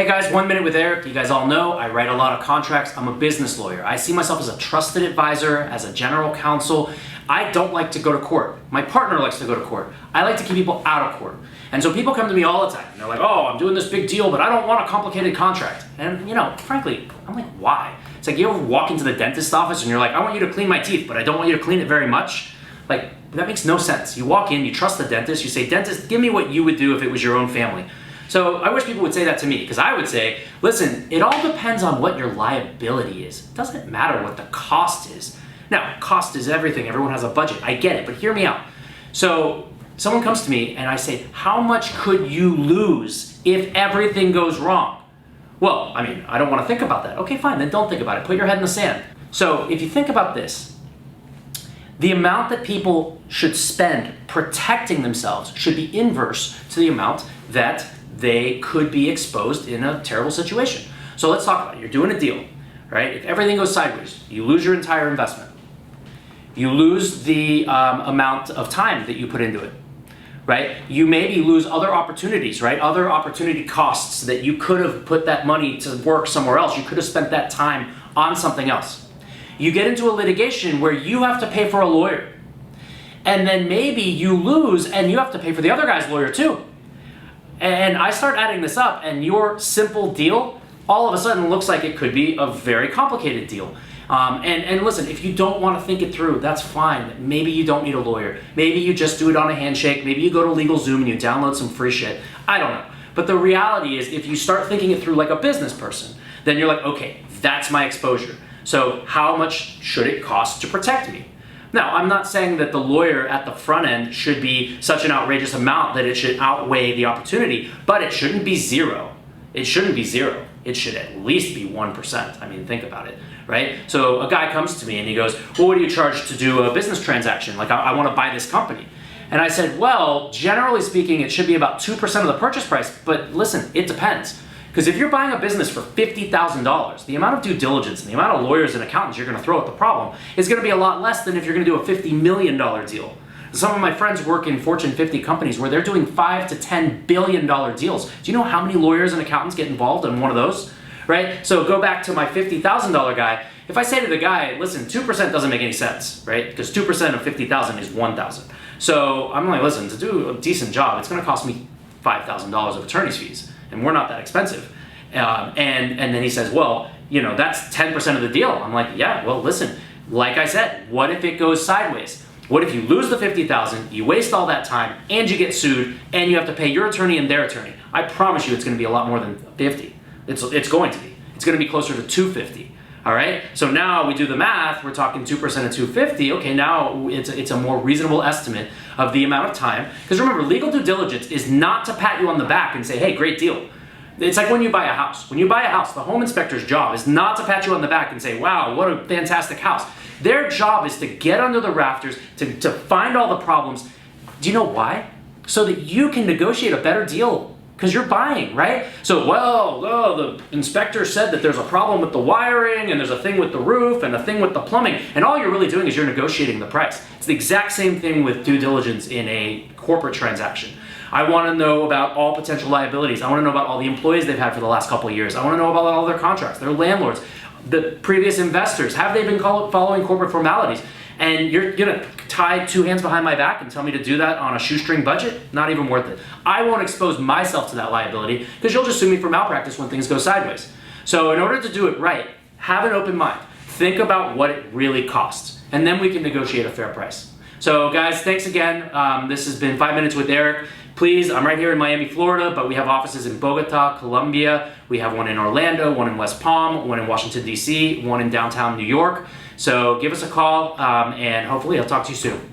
Hey guys, 1 Minute with Eric. You guys all know I write a lot of contracts. I'm a business lawyer. I see myself as a trusted advisor, as a general counsel. I don't like to go to court. My partner likes to go to court. I like to keep people out of court. And so people come to me all the time. And they're like, oh, I'm doing this big deal, but I don't want a complicated contract. And frankly, I'm like, why? It's like you ever walk into the dentist's office and you're like, I want you to clean my teeth, but I don't want you to clean it very much. Like, that makes no sense. You walk in, you trust the dentist, you say, dentist, give me what you would do if it was your own family. So I wish people would say that to me, because I would say, listen, it all depends on what your liability is. It doesn't matter what the cost is. Now, cost is everything. Everyone has a budget. I get it, but hear me out. So someone comes to me and I say, how much could you lose if everything goes wrong? Well, I don't want to think about that. Okay, fine, then don't think about it. Put your head in the sand. So if you think about this, the amount that people should spend protecting themselves should be inverse to the amount that they could be exposed in a terrible situation. So let's talk about it. You're doing a deal, right? If everything goes sideways, you lose your entire investment. You lose the amount of time that you put into it, right? You maybe lose other opportunities, right? Other opportunity costs that you could have put that money to work somewhere else. You could have spent that time on something else. You get into a litigation where you have to pay for a lawyer. And then maybe you lose and you have to pay for the other guy's lawyer too. And I start adding this up, and your simple deal all of a sudden looks like it could be a very complicated deal. And listen, if you don't want to think it through, that's fine. Maybe you don't need a lawyer. Maybe you just do it on a handshake. Maybe you go to LegalZoom and you download some free shit. I don't know. But the reality is, if you start thinking it through like a business person, then you're like, okay, that's my exposure. So how much should it cost to protect me? Now, I'm not saying that the lawyer at the front end should be such an outrageous amount that it should outweigh the opportunity, but it shouldn't be zero. It shouldn't be zero. It should at least be 1%. Think about it, right? So a guy comes to me and he goes, well, what do you charge to do a business transaction? Like, I want to buy this company. And I said, well, generally speaking, it should be about 2% of the purchase price, but listen, it depends. Because if you're buying a business for $50,000, the amount of due diligence and the amount of lawyers and accountants you're going to throw at the problem is going to be a lot less than if you're going to do a $50 million deal. Some of my friends work in Fortune 50 companies where they're doing $5 to $10 billion deals. Do you know how many lawyers and accountants get involved in one of those? Right? So go back to my $50,000 guy. If I say to the guy, listen, 2% doesn't make any sense, right? Because 2% of 50,000 is 1,000. So I'm like, listen, to do a decent job, it's going to cost me $5,000 of attorney's fees. And we're not that expensive. And then he says, well, that's 10% of the deal. I'm like, yeah, well, listen, like I said, what if it goes sideways? What if you lose the $50,000, you waste all that time, and you get sued, and you have to pay your attorney and their attorney? I promise you it's going to be a lot more than 50. It's going to be. It's going to be closer to 250. All right? So now we do the math, we're talking 2% of 250. Okay, now it's a more reasonable estimate of the amount of time. Because remember, legal due diligence is not to pat you on the back and say, hey, great deal. It's like when you buy a house. When you buy a house, the home inspector's job is not to pat you on the back and say, wow, what a fantastic house. Their job is to get under the rafters, to find all the problems. Do you know why? So that you can negotiate a better deal. Because you're buying, right? So, the inspector said that there's a problem with the wiring, and there's a thing with the roof, and a thing with the plumbing, and all you're really doing is you're negotiating the price. It's the exact same thing with due diligence in a corporate transaction. I want to know about all potential liabilities. I want to know about all the employees they've had for the last couple of years. I want to know about all their contracts, their landlords, the previous investors. Have they been following corporate formalities? And you're going to tie two hands behind my back and tell me to do that on a shoestring budget? Not even worth it. I won't expose myself to that liability because you'll just sue me for malpractice when things go sideways. So in order to do it right, have an open mind. Think about what it really costs, and then we can negotiate a fair price. So guys, thanks again. This has been 5 Minutes with Eric. Please, I'm right here in Miami, Florida, but we have offices in Bogota, Colombia. We have one in Orlando, one in West Palm, one in Washington, D.C., one in downtown New York. So give us a call, and hopefully I'll talk to you soon.